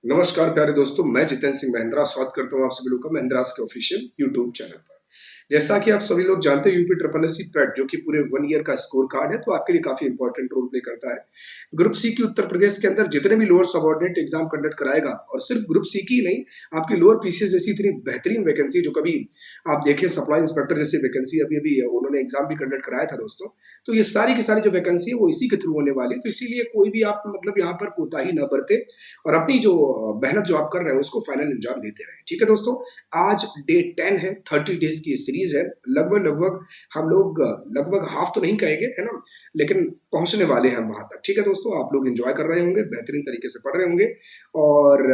नमस्कार प्यारे दोस्तों, मैं जितेंद्र सिंह महिंद्रा स्वागत करता हूँ आप सभी लोगों का महिंद्रास के ऑफिशियल यूट्यूब चैनल पर। जैसा कि आप सभी लोग जानते हैं UP triple S C PET जो कि पूरे 1 ईयर का स्कोर कार्ड है, तो आपके लिए काफी इंपॉर्टेंट रोल प्ले करता है। ग्रुप सी की उत्तर प्रदेश के अंदर जितने भी लोअर सबऑर्डिनेट एग्जाम कंडक्ट कराएगा, और सिर्फ ग्रुप सी की ही नहीं, आपकी लोअर पीसीएस जैसी इतनी बेहतरीन वैकेंसी जो कभी आप देखें सप्लाई इंस्पेक्टर जैसी वैकेंसी अभी अभी उन्होंने एग्जाम भी कंडक्ट कराया था दोस्तों। तो ये सारी की सारी जो वैकेंसी है वो इसी के थ्रू होने वाली है, तो इसीलिए कोई भी आप मतलब यहाँ पर कोताही न बरते और अपनी जो मेहनत जो आप कर रहे हैं उसको फाइनल अंजाम देते रहें। ठीक है दोस्तों, आज डे 10 है, 30 डेज की सीरीज है। लगभग लगभग हम लोग लगभग हाफ तो नहीं कहेंगे, है ना, लेकिन पहुंचने वाले हैं हम वहां तक। ठीक है दोस्तों, आप लोग एंजॉय कर रहे होंगे, बेहतरीन तरीके से पढ़ रहे होंगे और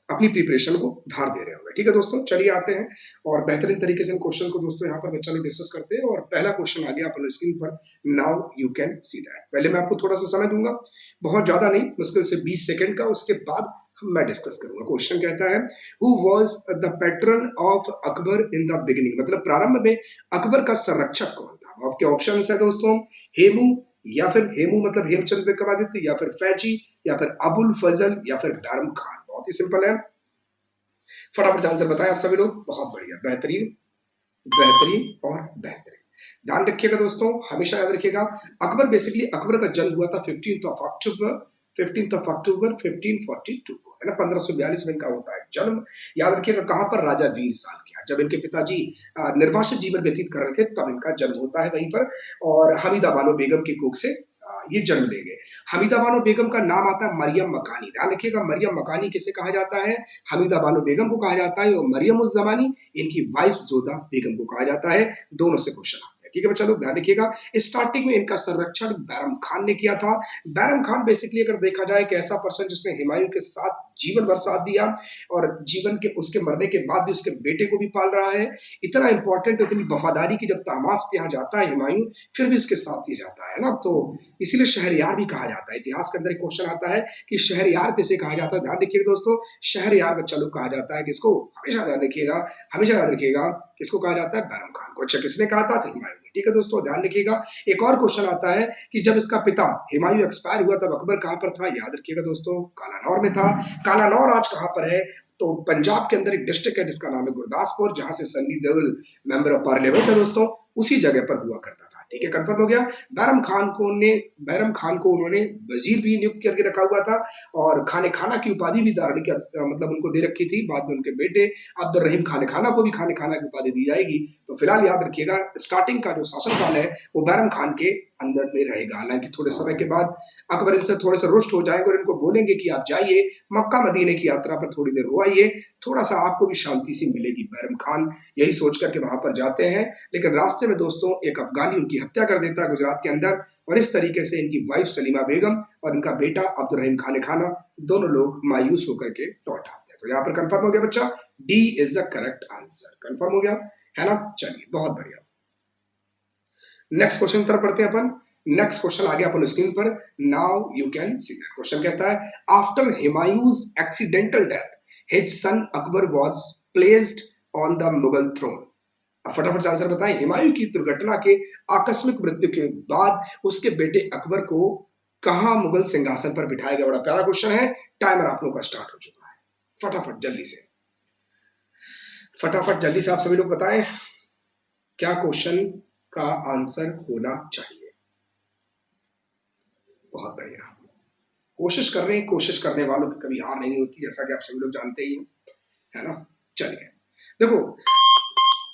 अपनी प्रिपरेशन को धार दे रहे होंगे। ठीक है दोस्तों, चलिए आते हैं और बेहतरीन तरीके से इन क्वेश्चन को दोस्तों यहाँ पर बच्चा लोग डिस्कस करते हैं। और पहला क्वेश्चन आ गया अपन स्क्रीन पर, now you can see that. पहले मैं आपको थोड़ा सा समय दूंगा, बहुत ज्यादा नहीं, मुश्किल से 20 सेकंड का, उसके बाद मैं डिस्कस करूंगा। क्वेश्चन कहता है, who was the pattern of Akbar in the beginning, मतलब प्रारंभ में अकबर का संरक्षक कौन था। आपके ऑप्शन है दोस्तों, हेमू, या फिर हेमू मतलब हेमचंद विक्रमादित्य, या फिर फैजी, या फिर अबुल फजल, या फिर बैरम खान। बहुत ही सिंपल है, फटाफट से आंसर बताएं आप सभी लोग। बहुत बढ़िया, बेहतरीन बेहतरीन और बेहतरीन। ध्यान रखिएगा दोस्तों, हमेशा याद रखिएगा, अकबर बेसिकली अकबर का जन्म हुआ था 15 अक्टूबर 1542 को, है ना, 1542 में इनका होता है जन्म। याद रखिएगा कहां पर, राजा वीर साल किया, जब इनके पिताजी निर्वासित जीवन व्यतीत कर रहे थे तब इनका जन्म होता है वहीं पर। और हमीदा बानो बेगम की कोख से ये जन्म लेंगे। हमीदा बानो बेगम का नाम आता है मरियम मकानी। ध्यान रखिएगा, मरियम मकानी किसे कहा जाता है, हमीदा बानो बेगम को कहा जाता है, और मरियम उज जमानी इनकी वाइफ जोधा बेगम को कहा जाता है। दोनों से क्वेश्चन आता है। ठीक है बच्चा लोग, ध्यान रखिएगा, स्टार्टिंग में इनका संरक्षण बैरम खान ने किया था। बैरम खान बेसिकली अगर देखा जाए कि ऐसा पर्सन जिसने हुमायूं के साथ जीवन भर साथ दिया, और जीवन के उसके मरने के बाद भी उसके बेटे को भी पाल रहा है। इतना इंपॉर्टेंट, इतनी वफादारी की, जब तहमास पे यहाँ जाता है हुमायूं, फिर भी उसके साथ ही जाता है ना, तो इसीलिए शहरयार भी कहा जाता है। इतिहास के अंदर एक क्वेश्चन आता है कि शहरयार किसे कहा जाता है। ध्यान रखिएगा दोस्तों, शहरयार बच्चा लोग कहा जाता है किसको, हमेशा ध्यान रखिएगा, हमेशा याद रखिएगा, किसको कहा जाता है, बैरम खान को। अच्छा, किसने कहा था, तो हुमायूं ने। ठीक है दोस्तों, ध्यान रखिएगा, एक और क्वेश्चन आता है कि जब इसका पिता हुमायूं एक्सपायर हुआ तब अकबर कहां पर था। याद रखिएगा दोस्तों, कालानौर में था। कालानौर आज कहां पर है, तो पंजाब के अंदर एक डिस्ट्रिक्ट है जिसका नाम है गुरदासपुर, जहां से Sunny Deol member of parliament है दोस्तों, उसी जगह पर हुआ करता था। ठीक है, कंफर्म हो गया। बैरम खान को उन्होंने वजीर भी नियुक्त करके रखा हुआ था, और खाने खाना की उपाधि भी धारण कर मतलब उनको दे रखी थी। बाद में उनके बेटे अब्दुल रहीम खाने खाना को भी खाने खाना की उपाधि दी जाएगी। तो फिलहाल याद रखिएगा, स्टार्टिंग का जो शासनकाल है वो बैरम खान के अंदर में रहेगा। हालांकि थोड़े समय के बाद अकबर इनसे थोड़े से रुष्ट हो जाएंगे और इनको बोलेंगे कि आप जाइए मक्का मदीने की यात्रा पर, थोड़ी देर हो आइए, थोड़ा सा आपको भी शांति सी मिलेगी। बैरम खान यही सोच करके वहां पर जाते हैं, लेकिन रास्ते में दोस्तों एक अफगानी उनकी हत्या कर देता है गुजरात के अंदर, और इस तरीके से इनकी वाइफ सलीमा बेगम और इनका बेटा अब्दुल रहीम खाने खाना दोनों लोग मायूस होकर के लौट आते हैं। तो यहाँ पर कंफर्म हो गया बच्चा, D is the correct answer. Confirm हो गया, है ना। चलिए, बहुत बढ़िया, नेक्स्ट क्वेश्चन तरफ पढ़ते हैं अपन। नेक्स्ट क्वेश्चन आ गया अपन स्क्रीन पर, now you can see that. Question कहता है, after Humayun's accidental death his son Akbar was placed on the Mughal throne. अब फटाफट से आंसर बताएं, हुमायूं की दुर्घटना के आकस्मिक मृत्यु के बाद उसके बेटे अकबर को कहां मुगल सिंहासन पर बिठाया गया। बड़ा प्यारा क्वेश्चन है, टाइमर आप लोगों का स्टार्ट हो चुका है। फटाफट जल्दी से, फटाफट जल्दी से आप सभी लोग बताएं क्या क्वेश्चन का आंसर होना चाहिए। बहुत बढ़िया, कोशिश कर रहे हैं, कोशिश करने वालों की कभी हार नहीं होती, जैसा कि आप सभी लोग जानते ही हैं, है ना। चलिए देखो,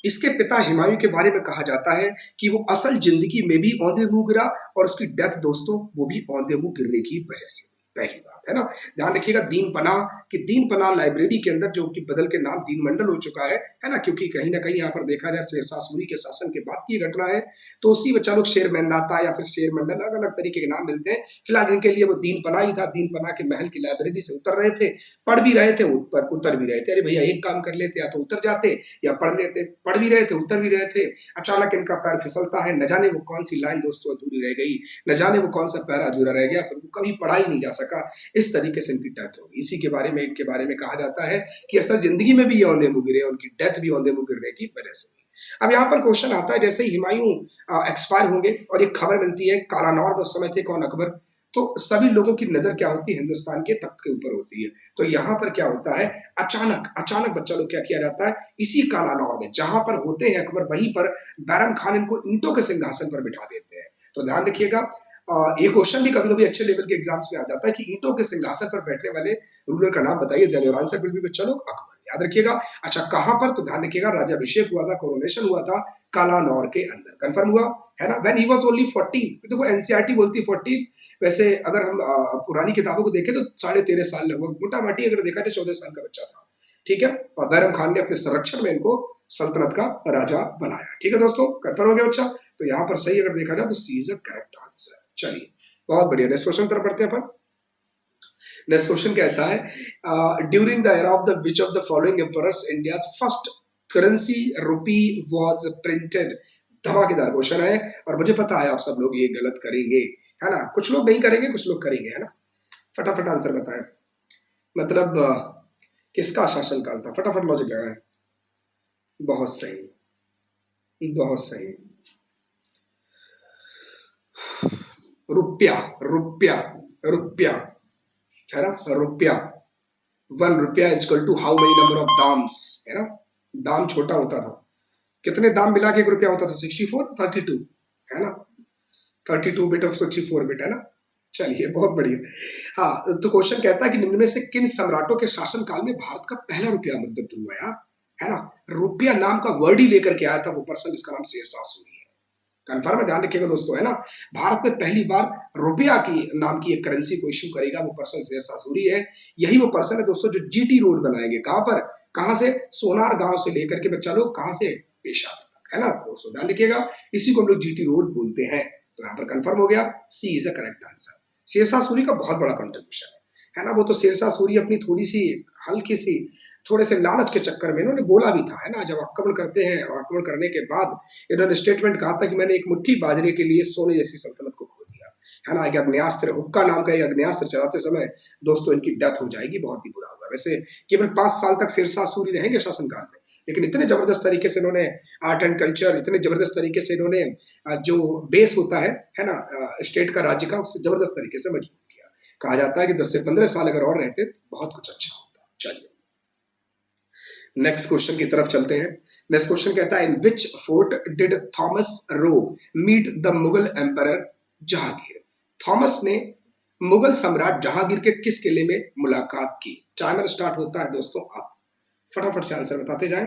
इसके पिता हुमायूं के बारे में कहा जाता है कि वो असल जिंदगी में भी औंधे मुंह गिरा, और उसकी डेथ दोस्तों वो भी औंधे मुंह गिरने की वजह से। पहली बात, है ना, ध्यान रखिएगा, दीन पनाह कि दीन पनाह लाइब्रेरी के अंदर, जो कि बदल के नाम दीन मंडल हो चुका है ना, क्योंकि कहीं ना कहीं यहाँ पर देखा जाए शेरशाह सूरी के शासन के बाद की घटना है, तो उसी बच्चा लोग शेर मेंदाता या फिर शेर मंडल, अलग अलग तरीके के नाम मिलते हैं। फिलहाल इनके लिए वो दीन पनाह ही था। दीन पनाह के महल की लाइब्रेरी से उतर रहे थे, पढ़ भी रहे थे, ऊपर उतर भी रहे थे। अरे भैया, एक काम कर लेते, या तो उतर जाते या पढ़ लेते। पढ़ भी रहे थे, उतर भी रहे थे, अचानक इनका पैर फिसलता है, न जाने वो कौन सी लाइन दोस्तों अधूरी रह गई, न जाने वो कौन सा पैर अधूरा रह गया, फिर वो कभी पढ़ा ही नहीं जा सका। इस तरीके से इनकी डेथ होगी। इसी के बारे में, इनके बारे में कहा जाता है कि असल जिंदगी में भी ये औंधे मुंह गिरे, उनकी डेथ भी औंधे मुंह गिरने की वजह से। अब यहाँ पर क्वेश्चन आता है, जैसे ही हुमायूं एक्सपायर होंगे और एक खबर मिलती है, कालानौर में उस समय थे कौन, अकबर, तो सभी लोगों की नजर क्या होती है, हिंदुस्तान के तख्त के ऊपर होती है। तो यहाँ पर क्या होता है, अचानक अचानक बच्चा लोग क्या किया जाता है, इसी कालानौर में जहां पर होते हैं अकबर, वहीं पर बैरम खान इनको ईंटों के सिंहासन पर बिठा देते हैं। तो ध्यान रखिएगा, ये क्वेश्चन भी कभी कभी अच्छे लेवल के एग्जाम्स में आ जाता है कि ईंटों के सिंहासन पर बैठने वाले रूलर का नाम बताइए। Then your answer will be बच्चा लोग अकबर। याद रखिएगा। अच्छा, कहां पर, तो ध्यान रखिएगा, राज्याभिषेक हुआ था, कोरोनेशन हुआ था कालानौर के अंदर। कंफर्म हुआ है ना। व्हेन ही वाज ओनली 14, देखो एनसीईआरटी बोलती है 14, वैसे अगर हम पुरानी किताबों को देखें तो 13.5 साल, लगभग मोटा माटी अगर देखा तो 14 साल का बच्चा था। ठीक है। और बैरम खान ने अपने संरक्षण में इनको सल्तनत का राजा बनाया। ठीक है दोस्तों, कंफर्म हो गया बच्चा। तो यहाँ पर सही अगर देखा जाए तो सी इज अ करेक्ट आंसर। चलिए, बहुत बढ़िया। नेक्स्ट क्वेश्चन तरफ बढ़ते हैं अपन। नेक्स्ट क्वेश्चन कहता है, during the era of the which of the following emperors India first currency rupee was printed. धमाकेदार क्वेश्चन है, और मुझे पता है आप सब लोग ये गलत करेंगे, है ना। कुछ लोग नहीं करेंगे, कुछ लोग करेंगे, है ना। फटाफट आंसर बताएं। मतलब किसका शासनकाल था, फटाफट लॉजिक लगाएं। बहुत सही, बहुत सही। रुपया, रुपया, रुपया, है ना, रुपया। 1 रुपया equal to how many number of दाम्स, है ना। दाम छोटा होता था, कितने दाम मिला के 1 रुपया होता था, 64, 32, है ना। 32 बिट ऑफ 64 बिट, है ना। चलिए, बहुत बढ़िया। हाँ, तो क्वेश्चन कहता है कि निम्न में से किन सम्राटों के शासनकाल में भारत का पहला रुपया मुद्रित हुआ, यार, है ना। रुपया नाम का वर्ड ही लेकर के आया था वो पर्सन, जिसका नाम शेरशाह सूरी है। कन्फर्म है, ध्यान रखिएगा दोस्तों, है ना। भारत में पहली बार रुपया की नाम की एक करेंसी को इशू करेगा वो पर्सन शेरशाह सूरी है। यही वो पर्सन है दोस्तों जो जीटी रोड बनाएंगे, कहां पर, कहां से, सोनार गांव से लेकर के बच्चा लोग कहां से, पेशावर तक, है ना दोस्तों, ध्यान रखिएगा। इसी को हम लोग जीटी रोड बोलते हैं। तो यहाँ पर कंफर्म हो गया, C is the correct answer. Shershah Suri का बहुत बड़ा कंट्रीब्यूशन है ना। वो तो शेरशाह सूरी अपनी थोड़ी सी, हल्की सी, थोड़े से लालच के चक्कर में इन्होंने बोला भी था, है ना, जब आक्रमण करते हैं, और आक्रमण करने के बाद इन्होंने स्टेटमेंट कहा था कि मैंने एक मुट्ठी बाजरे के लिए सोने जैसी सल्तनत को खो दिया, है ना। एक अग्न्यास्त्र, हुक्का नाम का एक अग्न्यास्त्र चलाते समय दोस्तों इनकी डेथ हो जाएगी, बहुत ही बुरा होगा। वैसे केवल 5 साल तक शेरशाह सूरी रहेंगे शासनकाल में, लेकिन इतने जबरदस्त तरीके से इन्होंने आर्ट एंड कल्चर, इतने जबरदस्त तरीके से इन्होंने जो बेस होता है ना, स्टेट का, राज्य का, उससे जबरदस्त तरीके से मजबूत किया। कहा जाता है कि 10 से 15 साल अगर और रहते तो बहुत कुछ अच्छा होता। चलिए, नेक्स्ट क्वेश्चन की तरफ चलते हैं। नेक्स्ट क्वेश्चन कहता है, in which fort did Thomas Roe meet the Mughal emperor Jahangir. Thomas ने मुगल सम्राट जहांगीर के किस किले में मुलाकात की। टाइमर स्टार्ट होता है दोस्तों, आप फटाफट से आंसर बताते जाएं।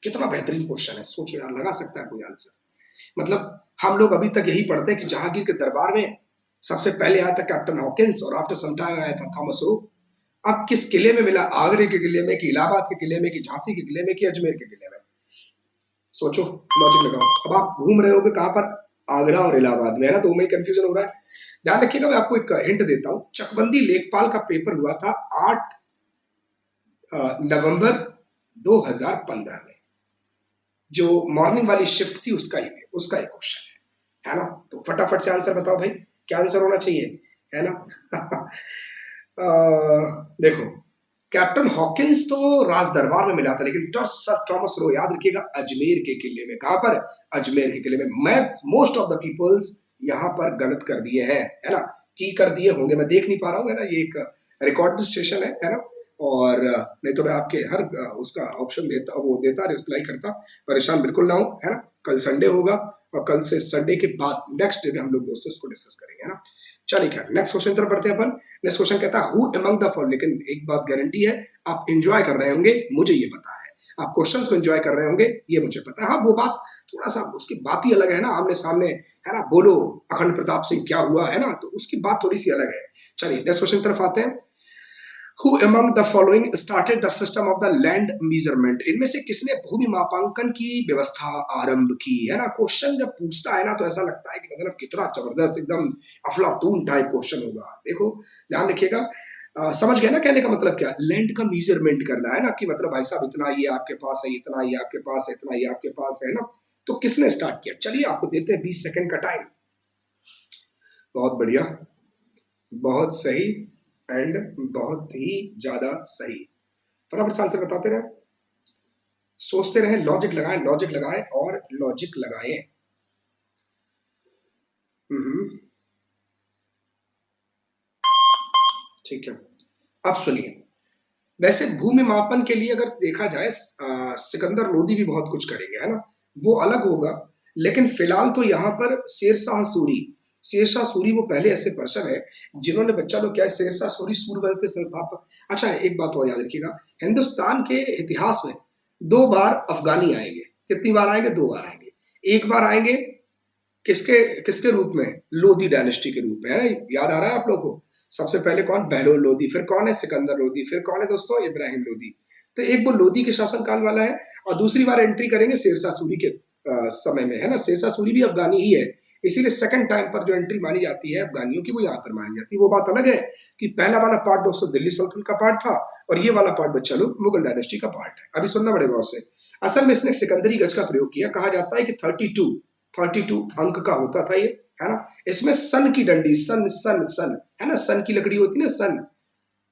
कितना बेहतरीन क्वेश्चन है, सोचो यार, लगा सकता है कोई आंसर। मतलब हम लोग अभी तक यही पढ़ते हैं कि जहांगीर के दरबार में सबसे पहले आया था कैप्टन हॉकिंस, और आफ्टर सम टाइम आया था थॉमस रो। अब किस किले में मिला, आगरे के किले में, कि इलाहाबाद के किले में, कि झांसी के किले में, कि अजमेर के किले में। सोचो, लॉजिक लगाओ। अब आप घूम रहे हो कहां पर, आगरा और इलाहाबाद में, है ना, तो में कंफ्यूजन हो रहा है। ध्यान रखिएगा, मैं आपको एक हिंट देता हूं। चकबंदी लेखपाल का पेपर हुआ था 8 नवंबर 2015 में। जो मॉर्निंग वाली शिफ्ट थी उसका एक क्वेश्चन है ना। तो फटाफट से आंसर बताओ भाई, क्या आंसर होना चाहिए, है ना। देखो, कैप्टन हॉकिंस तो राज दरबार में मिला था, लेकिन सर थॉमस रो, याद रखिएगा, अजमेर के किले में। कहां पर, अजमेर के किले में। मैं मोस्ट ऑफ द पीपल्स यहां पर गलत कर दिए हैं, है ना, की कर दिए होंगे, मैं देख नहीं पा रहा हूं, है ना। ये एक रिकॉर्ड सेशन है ना। और नहीं तो मैं आपके हर उसका ऑप्शन देता, वो देता, रिप्लाई करता। परेशान बिल्कुल ना हो, है ना। कल संडे होगा, और कल से संडे के बाद नेक्स्ट डे में हम लोग दोस्तों इसको डिस्कस करेंगे, है ना। चलिए खैर, नेक्स्ट क्वेश्चन तरफ बढ़ते हैं अपन। नेक्स्ट क्वेश्चन कहता है, हु अमंग द फॉलोइंग, लेकिन एक बात गारंटी है, आप एंजॉय कर रहे होंगे, मुझे ये पता है। आप क्वेश्चंस को एंजॉय कर रहे होंगे, ये मुझे पता है। हाँ, वो बात थोड़ा सा, उसकी बात ही अलग है ना, आमने सामने, है ना, बोलो अखंड प्रताप सिंह क्या हुआ, है ना, तो उसकी बात थोड़ी सी अलग है। चलिए नेक्स्ट क्वेश्चन तरफ आते हैं। Who among the following started the system of the land measurement? इनमें से किसने भूमि मापांकन की व्यवस्था आरंभ की, है ना। क्वेश्चन जब पूछता है ना, तो ऐसा लगता है कि मतलब कितना जबरदस्त, एकदम अफलातून टाइप क्वेश्चन होगा। देखो, ध्यान रखिएगा। समझ गए ना कहने का मतलब क्या, लैंड का मेजरमेंट करना, है ना, कि मतलब भाई साहब इतना ये आपके पास है, इतना ये आपके पास है, इतना ये आपके पास है ना। तो किसने स्टार्ट किया, चलिए आपको देते हैं 20 सेकंड का टाइम। बहुत बढ़िया, बहुत सही, एंड बहुत ही ज्यादा सही। फटाफट से आंसर बताते रहे, सोचते रहे, लॉजिक लगाएं, लॉजिक लगाएं और लॉजिक लगाएं। ठीक है। अब सुनिए, वैसे भूमि मापन के लिए अगर देखा जाए सिकंदर लोदी भी बहुत कुछ करेंगे, है ना? वो अलग होगा, लेकिन फिलहाल तो यहाँ पर शेरशाह सूरी वो पहले ऐसे पर्सन है जिन्होंने बच्चा लोग क्या है, शेरशाह सूरी सूर्यवंश के संस्थापक। अच्छा, एक बात और याद रखिएगा, हिंदुस्तान के इतिहास में 2 बार अफगानी आएंगे। कितनी बार आएंगे? 2 बार आएंगे। एक बार आएंगे किसके किसके रूप में? लोधी डायनेस्टी के रूप में, है ना? याद आ रहा है आप लोगों को? सबसे पहले कौन? बहलोल लोधी, फिर कौन है? सिकंदर लोधी, फिर कौन है दोस्तों? इब्राहिम लोधी। तो एक वो लोधी के शासनकाल वाला है, और दूसरी बार एंट्री करेंगे शेरशाह सूरी के समय में, है ना? शेरशाह सूरी भी अफगानी ही है, इसीलिए सेकंड टाइम पर जो एंट्री मानी जाती है अफगानियों की, वो यहाँ पर मानी जाती है। वो बात अलग है कि पहला वाला पार्ट दोस्तों दिल्ली सल्तनत का पार्ट था, और ये वाला पार्ट बच्चा लोग मुगल डायनेस्टी का पार्ट है। अभी सुनना बड़े गौर से। असल में इसने सिकंदरी गज का प्रयोग किया। कहा जाता है कि 32 अंक का होता था ये, है ना? इसमें सन की डंडी, सन सन सन, है ना? सन की लकड़ी होती है ना, सन,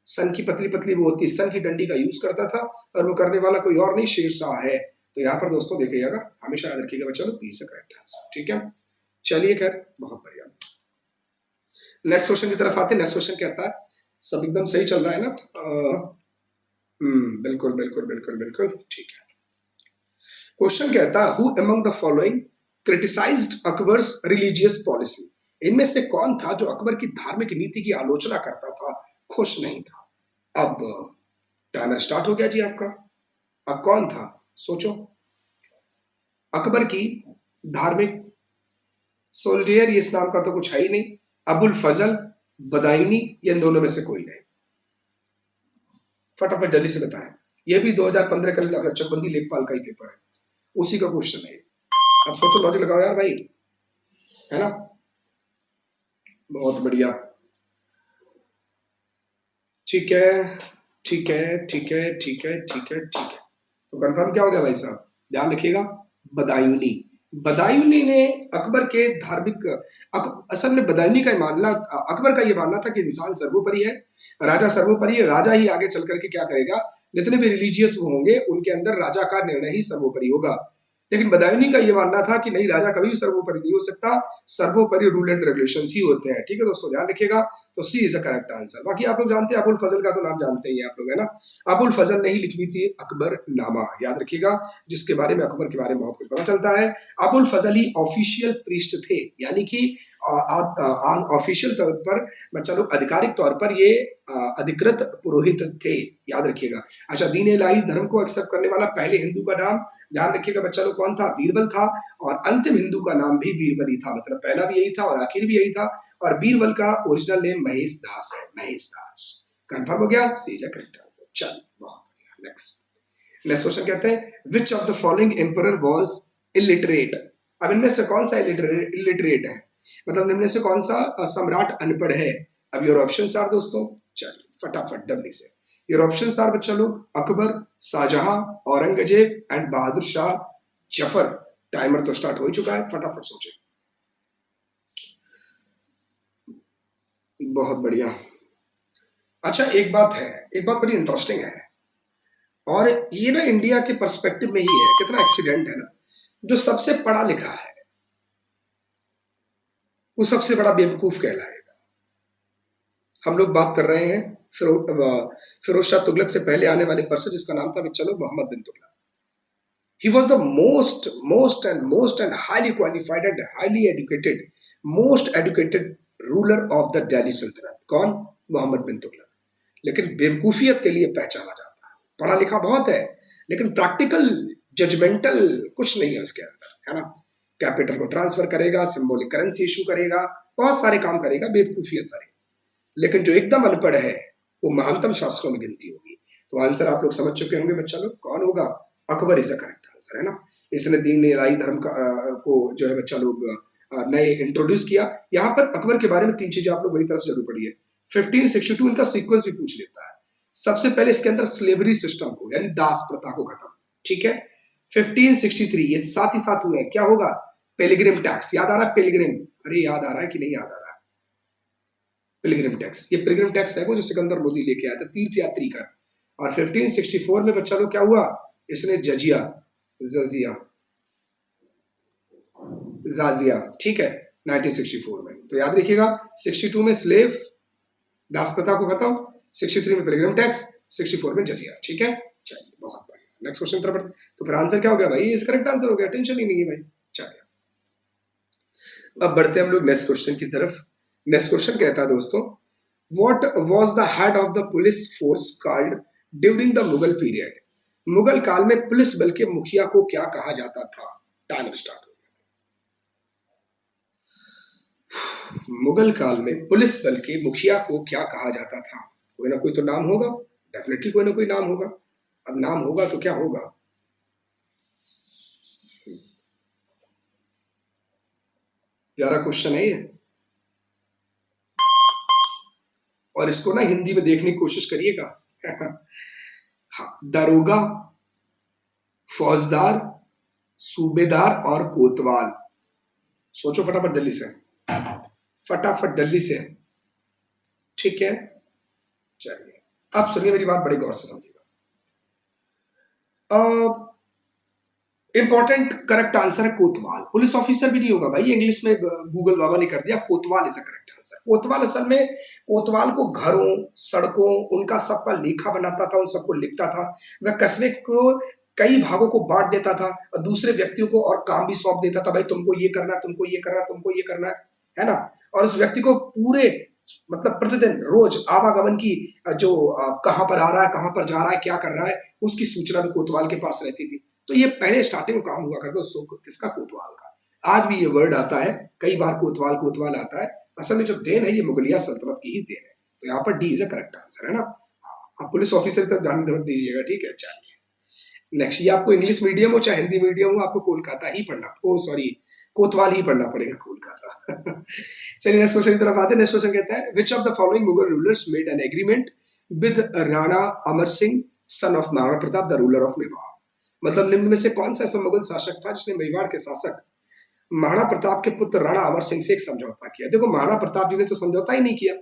सन की पतली पतली वो होती है, सन की डंडी का यूज करता था, और वो करने वाला कोई और नहीं, शेरशाह है। तो यहाँ पर दोस्तों देखिएगा, हमेशा याद रखिएगा बच्चों, बी से करेक्ट आंसर। ठीक है, चलिए, खैर बहुत बढ़िया। नेक्स्ट क्वेश्चन की तरफ आते हैं। नेक्स्ट क्वेश्चन कहता है, सब एकदम सही चल रहा है ना? बिल्कुल बिल्कुल बिल्कुल बिल्कुल, ठीक है। क्वेश्चन कहता है, who among the following criticised Akbar's religious policy? इनमें से कौन था जो अकबर की धार्मिक नीति की आलोचना करता था, खुश नहीं था? अब टाइमर स्टार्ट हो गया जी आपका। अब कौन था? सोचो। अकबर की धार्मिक सोल्डियर, इस नाम का तो कुछ है ही नहीं। अबुल फजल, बदायूनी, या इन दोनों में से कोई नहीं? फटाफट जल्दी से बताएं। ये भी 2015 का चकबंदी लेखपाल का ही पेपर है, उसी का क्वेश्चन है। अब सोचो, लॉजिक लगाओ यार भाई, है ना? बहुत बढ़िया। ठीक है ठीक है ठीक है ठीक है ठीक है ठीक है। तो कंफर्म क्या हो गया भाई साहब? ध्यान रखिएगा, बदायूनी। बदायूनी ने अकबर के धार्मिक असल में बदायूनी का मानना, अकबर का ये मानना था कि इंसान सर्वोपरि है, राजा सर्वोपरि है, राजा ही आगे चल करके क्या करेगा, जितने भी रिलीजियस वो होंगे उनके अंदर राजा का निर्णय ही सर्वोपरि होगा। लेकिन बदायूनी का ये मानना था कि नहीं, राजा कभी भी सर्वोपरि नहीं हो सकता, सर्वोपरि रूल एंड रेगुलेशंस ही होते हैं। ठीक है दोस्तों, ध्यान रखिएगा। तो सी इज द करेक्ट आंसर। बाकी आप लोग जानते हैं, अबुल फजल का तो नाम जानते ही हैं आप लोग, है ना? अबुल फजल ने ही लिखी थी अकबर नामा, याद रखिएगा, जिसके बारे में अकबर के बारे में बहुत कुछ पता चलता है। अबुल फजल ही ऑफिशियल प्रीस्ट थे, यानी कि ऑफिशियल तौर पर, बच्चा लोग आधिकारिक तौर पर ये अधिकृत पुरोहित थे, याद रखिएगा। अच्छा, दीन इलाही धर्म को एक्सेप्ट करने वाला पहले हिंदू का नाम, ध्यान रखिएगा बच्चा लोग, कौन था? बीरबल था। और अंतिम हिंदू का नाम भी बीरबल ही था, मतलब पहला भी यही था और आखिर भी यही था। और बीरबल का ओरिजिनल नेम महेश दास है, महेश दास। कंफर्म हो गया, सी इज करेक्ट आंसर। चलिए, बहुत बढ़िया। नेक्स्ट नेक्स्ट क्वेश्चन कहते हैं, which of the following emperor was illiterate? अब इनमें से कौन सा इलिटरेट है, मतलब इनमें से कौन सा सम्राट अनपढ़ है? अब योर ऑप्शंस आर दोस्तों, चलिए फटाफट डबली से। योर ऑप्शंस आर बच्चा लोग, अकबर, शाहजहां, औरंगजेब एंड बहादुर शाह जफर। टाइमर तो स्टार्ट हो ही चुका है, फटाफट सोचे। बहुत बढ़िया। अच्छा, एक बात बड़ी इंटरेस्टिंग है, और ये ना इंडिया के पर्सपेक्टिव में ही है, कितना एक्सीडेंट है ना। जो सबसे पढ़ा लिखा है वो सबसे बड़ा बेवकूफ कहलाएगा। हम लोग बात कर रहे हैं फिरोज शाह तुगलक से पहले आने वाले पर्सन, जिसका नाम था चलो मोहम्मद बिन Tughlaq. He was the most and highly qualified and highly educated, most educated ruler of the Delhi Sultanate. कौन? मोहम्मद बिन तुगलक। लेकिन बेवकूफियत के लिए पहचाना जाता है। पढ़ा लिखा बहुत है, लेकिन प्रैक्टिकल जजमेंटल कुछ नहीं है उसके अंदर, है ना? कैपिटल को ट्रांसफर करेगा, सिंबॉलिक करेंसी इशू करेगा, बहुत सारे काम करेगा बेवकूफियत भरे। लेकिन जो एकदम अनपढ़ है वो महानतम शासकों में गिनती होगी। तो आंसर आप लोग समझ चुके होंगे बच्चा लोग, कौन होगा? Akbar is the correct answer, है ना? इसने दीन इलाही धर्म का को जो है बच्चा लोग नए इंट्रोड्यूस किया। यहाँ पर अकबर के बारे में 3 चीजें आप लोग वही तरफ जरूर पढ़िए। 1562 इनका सीक्वेंस भी पूछ लेता है। सबसे पहले इसके अंदर स्लेवरी सिस्टम को, यानी दास प्रथा को खत्म, ठीक है? 1563 ये साथ ही साथ हुए, क्या होगा? पिलग्रिम टैक्स, याद आ रहा है? पिलग्रिम, अरे याद आ रहा है कि नहीं याद आ रहा है? पिलग्रिम टैक्स, ये पिलग्रिम टैक्स है वो जो सिकंदर लोदी लेके आया था, तीर्थ यात्री का। और 1564 में बच्चा लोग क्या हुआ? इसने जजिया, जजिया, जाजिया, ठीक है, 1964 में। तो याद रखिएगा, 62 में स्लेव, दास प्रथा को खत्म, 63 में पिलग्रिम टैक्स, 64 में जजिया। ठीक है, चलिए बहुत बढ़िया। नेक्स्ट क्वेश्चन तरफ बढ़ते, तो फिर आंसर क्या हो गया भाई? इस करेक्ट आंसर हो गया, टेंशन ही नहीं है भाई। चलिए अब बढ़ते हैं हम लोग नेक्स्ट क्वेश्चन की तरफ। नेक्स्ट क्वेश्चन कहता है दोस्तों, what was the head of the police force called during the Mughal period? Mughal काल में पुलिस बल के मुखिया को क्या कहा जाता था? Time start. मुगल काल में पुलिस बल के मुखिया को क्या कहा जाता था? कोई ना कोई तो नाम होगा, डेफिनेटली कोई ना कोई नाम होगा। अब नाम होगा तो क्या होगा? प्यारा क्वेश्चन है ये, और इसको ना हिंदी में देखने की कोशिश करिएगा। हाँ, दरोगा, फौजदार, सूबेदार और कोतवाल। सोचो फटाफट जल्दी से, फटाफट जल्दी से। ठीक है, चलिए अब सुनिए मेरी बात बड़े गौर से समझिएगा। इंपॉर्टेंट करेक्ट आंसर है कोतवाल। पुलिस ऑफिसर भी नहीं होगा भाई, इंग्लिश में गूगल बाबा ने कर दिया, कोतवाल इज अ करेक्ट आंसर। कोतवाल असल में, कोतवाल को घरों, सड़कों, उनका सबका लेखा बनाता था, उन सबको लिखता था। वह कस्बे को कई भागों को बांट देता था और दूसरे व्यक्तियों को और काम भी सौंप देता था, भाई तुमको ये करना है, तुमको ये करना है, तुमको ये करना है ना। और उस व्यक्ति को पूरे मतलब प्रतिदिन रोज आवागमन की जो कहां पर आ रहा है, कहां पर जा रहा है, क्या कर रहा है, उसकी सूचना भी कोतवाल के पास रहती थी। तो ये पहले स्टार्टिंग में काम हुआ करता उसको किसका? कोतवाल का। आज भी ये वर्ड आता है, कई बार कोतवाल कोतवाल आता है। असल में जो देन है ये मुगलिया सल्तनत की ही देन है। तो यहाँ पर D is a correct answer है ना। आप पुलिस ऑफिसर तक ध्यान दीजिएगा, ठीक है। चलिए नेक्स्ट, ये आपको इंग्लिश मीडियम हो चाहे हिंदी मीडियम हो, आपको कोलकाता ही पढ़ना, ओ सॉरी कोतवाल ही पढ़ना पड़ेगा, कोलकाता। चलिए नेक्स्ट क्वेश्चन की तरफ आते हैं। नेक्स्ट क्वेश्चन कहता है, which of the following Mughal rulers made an agreement with Rana Amar Singh son of Maharana Pratap the ruler of Mewar? मतलब निम्न में से कौन सा ऐसा मुगल शासक था जिसने मेवाड़ के शासक महाराणा प्रताप के पुत्र राणा अमर सिंह से एक समझौता किया? देखो महाराणा प्रताप जी ने तो समझौता ही नहीं किया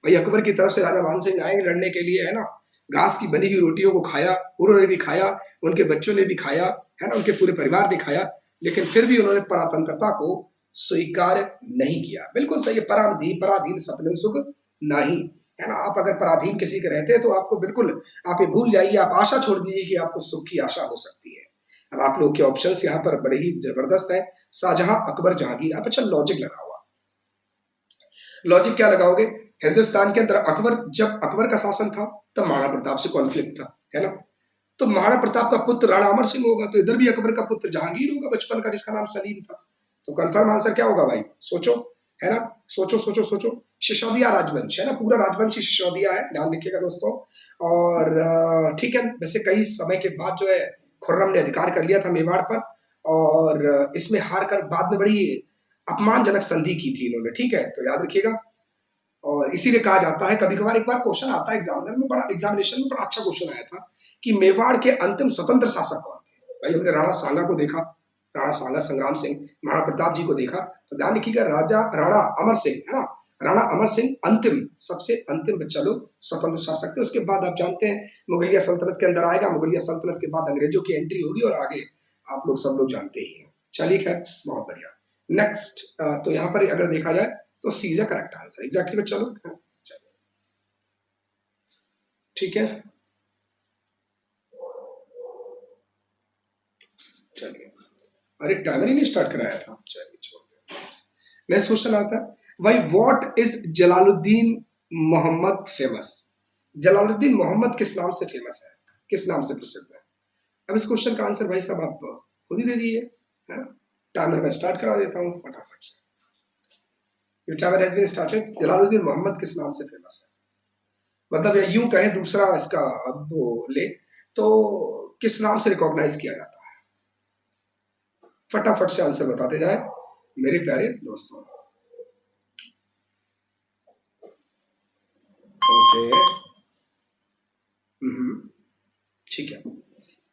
भाई, अकबर की तरफ से राजा मान सिंह आए लड़ने के लिए, है ना। घास की बनी हुई रोटियों को खाया, उन्होंने भी खाया, उनके बच्चों ने भी खाया, है ना, उनके पूरे परिवार ने खाया, लेकिन फिर भी उन्होंने परातंत्रता को स्वीकार नहीं किया। बिल्कुल सही, पराधीन पराधीन सपने सुख नहीं, है ना। आप अगर पराधीन किसी के रहते हैं तो आपको बिल्कुल, आप ये भूल जाइए, आप आशा छोड़ दीजिए कि आपको सुख की आशा हो सकती है। अब आप लोगों के ऑप्शंस यहाँ पर बड़े ही जबरदस्त हैं, शाहजहां, अकबर, जहांगीर। आप अच्छा लॉजिक लगा हुआ, लॉजिक क्या लगाओगे? हिंदुस्तान के अंदर अकबर, जब अकबर का शासन था तब महाराणा प्रताप से कॉन्फ्लिक्ट था, है ना। तो महाराणा प्रताप का पुत्र राणा अमर सिंह होगा, तो इधर भी अकबर का पुत्र जहांगीर होगा बचपन का, जिसका नाम सलीम था। तो कंफर्म आंसर क्या होगा भाई? सोचो, है ना, सोचो सोचो सोचो। सिसोदिया राजवंश है ना, पूरा राजवंश ही सिसोदिया है, ध्यान रखिएगा दोस्तों। और ठीक है, वैसे कई समय के बाद जो है खुर्रम ने अधिकार कर लिया था मेवाड़ पर, और इसमें हार कर बाद में बड़ी अपमानजनक संधि की थी इन्होंने, ठीक है, तो याद रखिएगा। और इसीलिए कहा जाता है, कभी कभार एक बार क्वेश्चन आता है एग्जामिनर में, बड़ा एग्जामिनेशन में बड़ा अच्छा क्वेश्चन आया था कि मेवाड़ के अंतिम स्वतंत्र शासक कौन थे? भाई हमने राणा सांगा को देखा, राणा सांगा संग्राम सिंह, महाराणा प्रताप जी को देखा, तो ध्यान रखिएगा राजा राणा अमर सिंह, है ना, राणा अमर सिंह अंतिम, सबसे अंतिम बच्चा लोग स्वतंत्र शासक थे। उसके बाद आप जानते हैं मुगलिया सल्तनत के अंदर आएगा, मुगलिया सल्तनत के बाद अंग्रेजों की एंट्री होगी, और आगे आप लोग सब लोग जानते ही हैं। चलिए खैर, बहुत बढ़िया। नेक्स्ट, तो यहाँ पर अगर देखा जाए तो सी इज करेक्ट आंसर, एग्जैक्टली बच्चा लोग। चलिए ठीक है, चलिए, अरे टाइमर ही नहीं स्टार्ट कराया था, चलिए छोड़ते हैं। नेक्स्ट क्वेश्चन आता है, भाई what is Jalaluddin Mohammad famous? Jalaluddin Mohammad किस नाम से फेमस है, किस नाम से प्रसिद्ध है? अब इस क्वेश्चन का आंसर भाई साहब आप खुद ही दे दीजिए, है ना। टाइमर में स्टार्ट करा देता हूँ फटाफट से। Timer has been started. Jalaluddin Mohammad किस नाम से फेमस है? मतलब या यूं कहें दूसरा इसका, अब वो ले, तो किस नाम से रिकॉग्नाइज किया जाता है? फटाफट से आंसर बताते जाए मेरे प्यारे दोस्तों। ओके, ठीक है,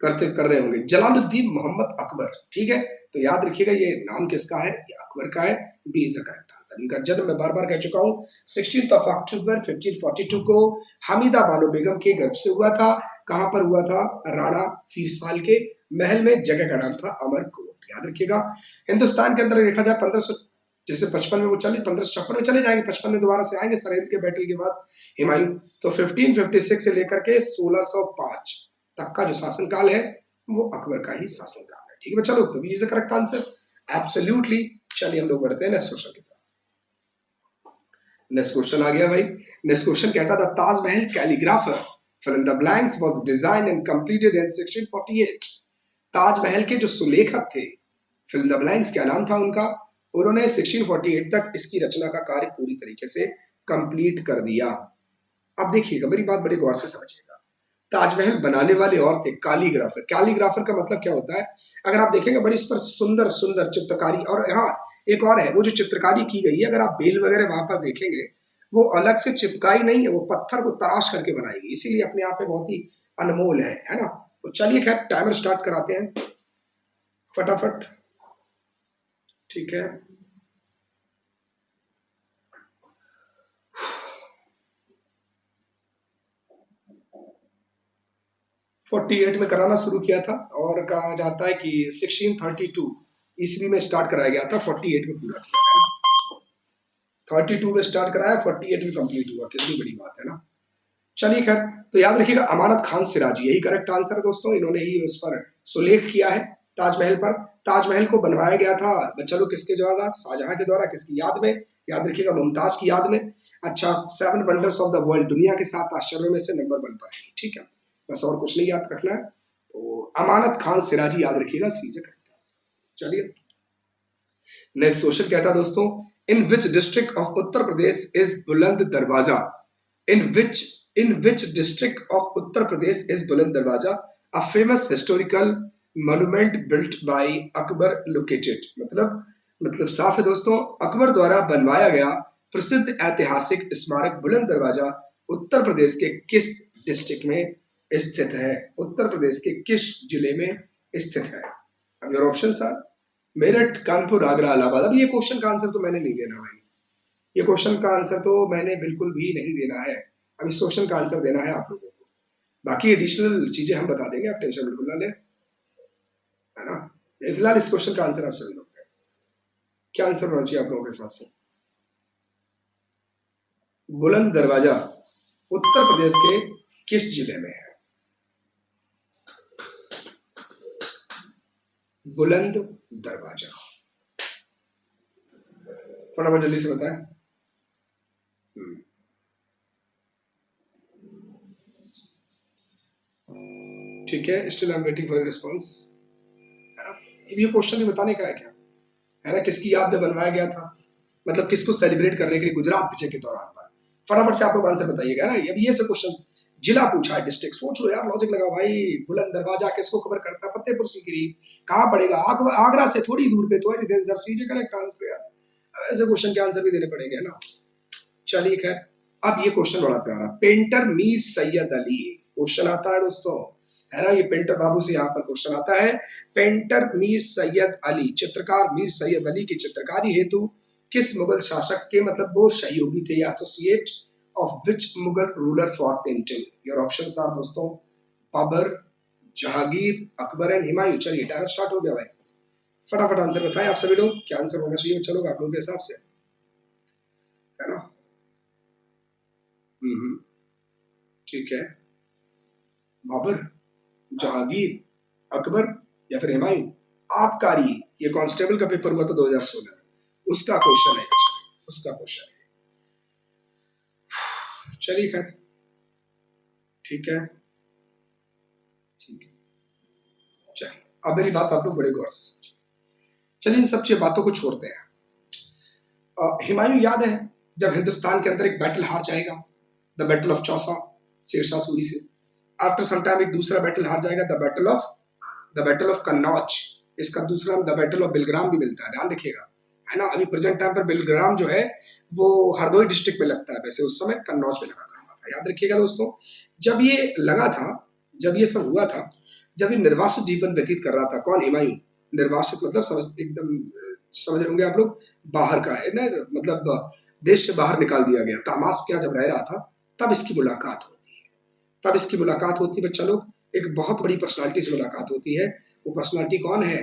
करते कर रहे होंगे। जलालुद्दीन मोहम्मद अकबर, ठीक है, तो याद रखिएगा ये नाम किसका है? ये अकबर का है। B is the correct answer. इनका जन्म मैं बार बार कह चुका हूँ, 16 अक्टूबर 1542 को हमीदा बानो बेगम के गर्भ से हुआ था। कहां पर हुआ था? राणा फीरसाल के महल में, जगह का नाम था अमरकोट, याद रखिएगा। हिंदुस्तान के अंदर देखा जाए 1500 जैसे 55 में वो चले, 1556 में चले जाएंगे, 55 में दोबारा से आएंगे सरहिंद के बैटल के बाद हुमायूं। तो 1556 से लेकर के 1605 तक का जो शासनकाल है वो अकबर का ही शासनकाल है। ठीक है बच्चा लोग, तो is the correct answer absolutely. चलिए हम लोग बढ़ते हैं नेक्स्ट क्वेश्चन की तरफ। नेक्स्ट क्वेश्चन आ गया भाई। नेक्स्ट क्वेश्चन कहता था Taj Mahal calligrapher fill in the blanks was designed and completed in 1648। Taj Mahal के जो सुलेखक थे, fill in the blanks क्या नाम था उनका, उन्होंने 1648 तक इसकी रचना का कार्य पूरी तरीके से कंप्लीट कर दिया। अब देखिएगा मेरी बात बड़े गौर से समझिएगा, ताजमहल बनाने वाले और थे कैलीग्राफर। कैलीग्राफर का मतलब क्या होता है, अगर आप देखेंगे बड़ी इस पर सुंदर सुंदर चित्रकारी, और हाँ एक और है, वो जो चित्रकारी की गई है अगर आप बेल वगैरह वहां पर देखेंगे वो अलग से चिपकाई नहीं है, वो पत्थर को तराश करके बनाई गई, इसीलिए अपने आप में बहुत ही अनमोल है ना। तो चलिए खैर टाइमर स्टार्ट कराते हैं फटाफट। ठीक है, फोर्टी एट में कराना शुरू किया था और कहा जाता है कि 1632 ईस्वी में स्टार्ट कराया गया था, 48 में पूरा किया है। 32 में स्टार्ट कराया, 48 में कंप्लीट हुआ, कितनी बड़ी बात है ना। चलिए खैर, तो याद रखिएगा अमानत खान सिराजी यही करेक्ट आंसर है दोस्तों, इन्होंने ही उस पर सुलेख किया है ताजमहल पर। ताजमहल को बनवाया गया था बच्चा लोग किसके द्वारा, शाहजहां के द्वारा, किसकी याद में, याद रखिएगा मुमताज की याद में। अच्छा, 7 वंडर्स ऑफ द वर्ल्ड, दुनिया के 7 आश्चर्यों में से नंबर 1 पर है। ठीक है, बस और कुछ नहीं याद रखना है, तो अमानत खान सिराजी याद रखिएगा, सीजे करेक्ट आंसर। चलिए नेक्स्ट क्वेश्चन कहता है दोस्तों, in which district of Uttar Pradesh is Buland Darwaza, in which district of Uttar Pradesh is Buland Darwaja, a famous historical monument built by Akbar located। मतलब साफ है दोस्तों, अकबर द्वारा बनवाया गया प्रसिद्ध ऐतिहासिक स्मारक बुलंद दरवाजा उत्तर प्रदेश के किस डिस्ट्रिक्ट में स्थित है, उत्तर प्रदेश के किस जिले में स्थित है। अब your options are Meerut, Kanpur, Agra, Allahabad. अब ये क्वेश्चन का आंसर तो मैंने नहीं देना भाई, ये क्वेश्चन का आंसर तो मैंने बिल्कुल भी नहीं देना है, अब इस क्वेश्चन का आंसर देना है आप लोगों को, बाकी एडिशनल चीजें हम बता देंगे, आप टेंशन बिल्कुल ना लें, है ना। फिलहाल इस क्वेश्चन का आंसर आप सभी लोग दें, क्या आंसर होना चाहिए आप लोगों के हिसाब से। बुलंद दरवाजा उत्तर प्रदेश के किस जिले में है, बुलंद दरवाजा, फटाफट जल्दी से बताएं। ठीक है, still I am waiting for response, है ना। ये क्वेश्चन भी बताने का है क्या, है ना, किसकी याद में बनवाया गया था, मतलब किसको सेलिब्रेट करने के लिए गुजरात विजय के दौरान पर। फटाफट से आप लोग आंसर बताइएगा ना, अब ये से क्वेश्चन जिला पूछा है, डिस्ट्रिक्ट सोच लो यार, लॉजिक लगाओ भाई। बुलंद दरवाजा किसको कवर करता है, फतेहपुर सीकरी कहाँ पड़ेगा, आगरा से थोड़ी दूर पे तो है, सर सीजे करेक्ट आंसर यार, ऐसे क्वेश्चन के आंसर भी देने पड़ेंगे ना। चलिए खैर, अब ये क्वेश्चन बड़ा प्यारा, पेंटर मीर सैयद अली क्वेश्चन आता है दोस्तों, है ना, ये पेंटर बाबू से यहाँ पर क्वेश्चन आता है। पेंटर मीर सैयद अली, चित्रकार मीर सैयद अली की चित्रकारी हेतु किस मुगल शासक के मतलब वो सहयोगी थे, associate of which Mughal ruler for painting. Your options are दोस्तों बाबर, जहांगीर, अकबर एंड हुमायूं। चलिए टाइम स्टार्ट हो गया भाई, फटाफट आंसर बताएं आप सभी लोग, क्या आंसर होना चाहिए चलो आप लोगों के हिसाब से, है ना। ठीक है, बाबर, जहांगीर, अकबर या फिर हुमायूं। आबकारी, ये कांस्टेबल का पेपर हुआ था 2016 में, उसका क्वेश्चन है, उसका क्वेश्चन है। चलिए खैर, ठीक है, ठीक है, चलिए अब मेरी बात आप लोग बड़े गौर से समझिए। चलिए इन सब बातों को छोड़ते हैं। हुमायूं याद है जब हिंदुस्तान के अंदर एक बैटल हार जाएगा, the battle of Chausa, Sher Shah Suri से, आफ्टर सम टाइम एक दूसरा बैटल हार जाएगा, द बैटल ऑफ कन्नौज, इसका दूसरा नाम द बैटल ऑफ बिलग्राम भी मिलता है, ध्यान रखिएगा, है ना। अभी प्रेजेंट टाइम पर बिलग्राम जो है वो हरदोई डिस्ट्रिक्ट में लगता है, वैसे उस समय कन्नौज में लगा करता था, याद रखिएगा दोस्तों। जब ये लगा था, जब ये सब हुआ था, जब ये निर्वासित जीवन व्यतीत कर रहा था, कौन, हुमायूं, निर्वासित मतलब समझ एकदम समझ रहे होंगे आप लोग, बाहर का है ना, मतलब देश से बाहर निकाल दिया गया, तामाश क्या जब रह रहा था तब इसकी मुलाकात होती है, तब इसकी मुलाकात होती है बच्चा लोग, एक बहुत बड़ी पर्सनालिटी से मुलाकात होती है, वो पर्सनालिटी कौन है,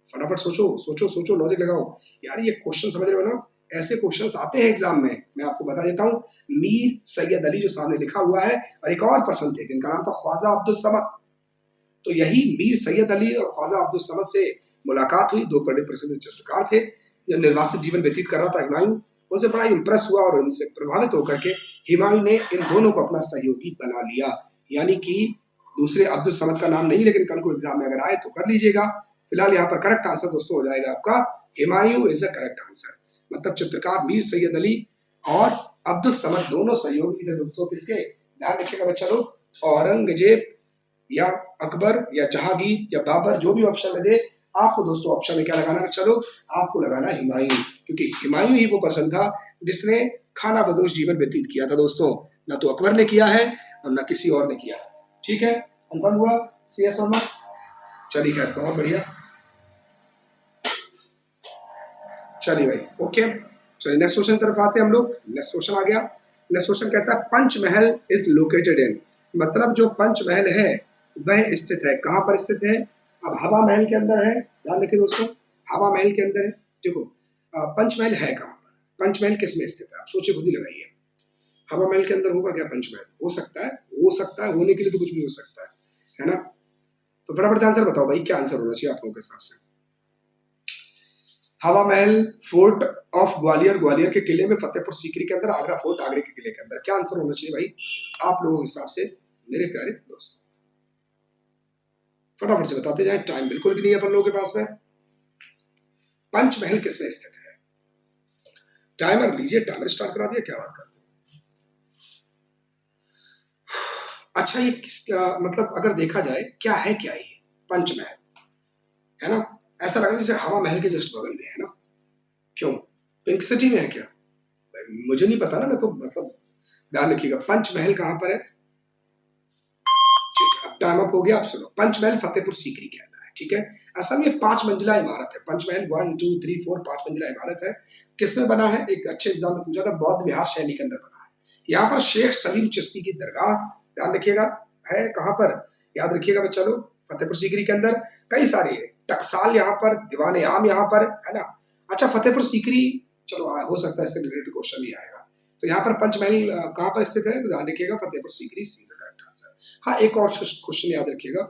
फटाफट सोचो सोचो सोचो, लॉजिक लगाओ यार, ये क्वेश्चन समझ रहे हो ना, ऐसे क्वेश्चंस आते हैं एग्जाम में, मैं आपको बता देता हूँ। मीर सैयद अली जो सामने लिखा हुआ है, और एक और पर्सन थे जिनका नाम था ख्वाजा अब्दुल समद। तो यही मीर सैयद अली और ख्वाजा अब्दुल समद से मुलाकात हुई। दो बड़े प्रसिद्ध चित्रकार थे, जो निर्वासित जीवन व्यतीत कर रहा था हुमायूं, उनसे बड़ा इंप्रेस हुआ और उनसे प्रभावित होकर के हुमायूं ने इन दोनों को अपना सहयोगी बना लिया। यानी कि दूसरे अब्दुल समद का नाम नहीं, लेकिन कल को एग्जाम में अगर आए तो कर लीजिएगा। फिलहाल यहाँ पर करेक्ट आंसर दोस्तों हो जाएगा आपका Humayun is a correct answer. मतलब चित्रकार मीर सैयद अली और अब्दुल समद दोनों सहयोगी थे दोस्तों किसके, ध्यान रखिएगा बच्चा लोग, औरंगजेब या अकबर या जहांगीर या बाबर, जो भी ऑप्शन में दे आपको दोस्तों ऑप्शन में क्या लगाना है, चलो आपको लगाना हुमायूं, क्योंकि हुमायूं ही वो पर्सन था जिसने खाना बदोश जीवन व्यतीत किया था दोस्तों। ना तो अकबर ने किया है और ना किसी और ने किया है। ठीक है, कंफर्म हुआ सी एस और नो? चलिए खैर, बहुत बढ़िया। चलिए भाई, ओके, चलिए नेक्स्ट क्वेश्चन तरफ आते हैं हम लोग। नेक्स्ट क्वेश्चन आ गया। नेक्स्ट क्वेश्चन कहता है पंचमहल इज लोकेटेड इन, मतलब जो पंचमहल है वह स्थित है, कहाँ पर स्थित है? अब हवा महल के अंदर है, ध्यान रखिए दोस्तों, हवा महल के अंदर है। देखो पंचमहल है कहाँ पर, पंचमहल किस में स्थित है, आप सोचिए, खुद ही लगाइए। हवा महल के अंदर होगा क्या पंचमहल? हो सकता है, हो सकता है, होने के लिए तो कुछ भी हो सकता है ना? तो फटाफट से आंसर बताओ भाई, क्या आंसर होना चाहिए आप लोगों के हिसाब से? हवा महल, फोर्ट ऑफ ग्वालियर, ग्वालियर के किले में, फतेहपुर सीकरी के अंदर, आगरा फोर्ट, आगरे के किले के अंदर, क्या आंसर होना चाहिए भाई आप लोगों के हिसाब से मेरे प्यारे दोस्तों? फटाफट से बताते जाएं, टाइम बिल्कुल भी नहीं है अपन लोगों के पास में। पंचमहल किसमें स्थित है? टाइमर लीजिए, टाइमर स्टार्ट करा दिया, क्या बात करते हो? अच्छा, ये मतलब अगर देखा जाए क्या है, क्या ये पंचमहल है ना, ऐसा लग रहा है जैसे हवा महल के जस्ट बगल में है ना। क्यों, पिंक सिटी में है क्या? मुझे नहीं पता ना, मैं तो मतलब ध्यान रखिएगा, पंचमहल कहां पर है? ठीक है, अब टाइम अप हो गया। आप सुनो, पंचमहल फतेहपुर सीकरी के अंदर है। ठीक है, असल में 5 मंजिला इमारत है पंचमहल, 1 2 3 4 5 मंजिला इमारत है। किसमें बना है? एक अच्छे एग्जाम में पूछा था, बौद्ध विहार शैली के अंदर बना है। यहाँ पर शेख सलीम चिश्ती की दरगाह, ध्यान रखिएगा, है कहाँ पर, याद रखिएगा बच्चा लोग, फतेहपुर सीकरी के अंदर। कई सारे टकसाल यहाँ पर, दीवान आम यहाँ पर है ना। अच्छा, फतेहपुर सीकरी, चलो हो सकता है इससे रिलेटेड क्वेश्चन भी आएगा। तो यहाँ पर पंचमहल कहाँ पर स्थित है, तो ध्यान रखिएगा Fatehpur Sikri is the correct answer. हाँ, एक और क्वेश्चन याद रखिएगा,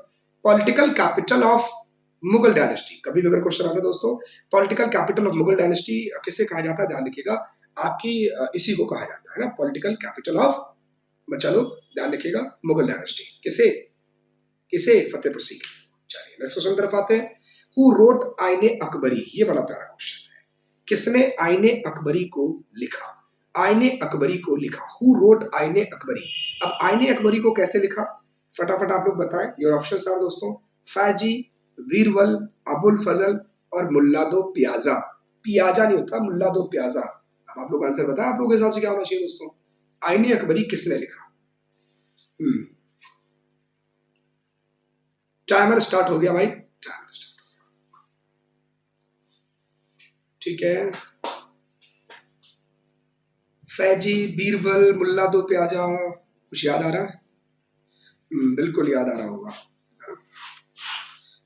political capital of Mughal dynasty, कभी भी अगर क्वेश्चन आता है दोस्तों, political capital of Mughal dynasty किसे कहा जाता है, ध्यान रखिएगा, आपकी इसी को कहा जाता है ना, पॉलिटिकल कैपिटल ऑफ, बच्चा लोग ध्यान रखिएगा, मुगल डायनेस्टी किसे, किसे, फतेहपुर सीकरी। चलिए नेक्स्ट क्वेश्चन तरफ आते हैं। हु रोट आईने अकबरी, ये बड़ा प्यारा क्वेश्चन है, किसने आईने अकबरी को लिखा? आईने अकबरी को लिखा, हु रोट आईने अकबरी। अब आईने अकबरी को कैसे लिखा, फटाफट आप लोग बताएं। योर ऑप्शंस आर दोस्तों, फैजी, बीरबल, अबुल फजल और मुल्ला दो प्याजा। पियाजा नहीं होता, मुल्ला दो प्याजा। अब आप लोग आंसर बताएं, आप लोगों के हिसाब से क्या होना चाहिए दोस्तों, आईने अकबरी किसने लिखा? टाइमर स्टार्ट हो गया भाई, टाइमर स्टार्ट। ठीक है, फैजी, बीरबल, मुल्ला दो प्याजा, कुछ याद आ रहा है? बिल्कुल याद आ रहा होगा,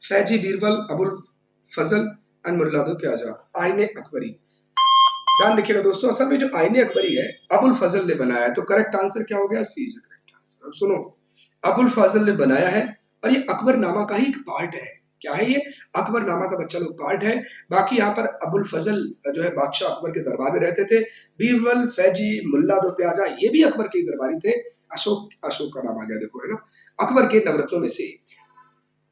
फैजी, बीरबल, अबुल फजल एंड मुल्ला दो प्याजा, आईने अकबरी। ध्यान रखिएगा दोस्तों, असल में जो आईने अकबरी है अबुल फजल ने बनाया है, तो करेक्ट आंसर क्या हो गया, सी इज करेक्ट आंसर। अब सुनो, अबुल फजल ने बनाया है और ये अकबरनामा का ही एक पार्ट है। क्या है ये? अकबरनामा का बच्चा लोग पार्ट है। बाकी यहाँ पर अबुल फजल जो है बादशाह अकबर के दरबार में रहते थे। बीरबल, फैजी, मुल्ला दो प्याजा, ये भी अकबर के दरबारी थे। अशोक, अशोक का नाम आ गया देखो, है ना, अकबर के नवरत्नों में से एक थे।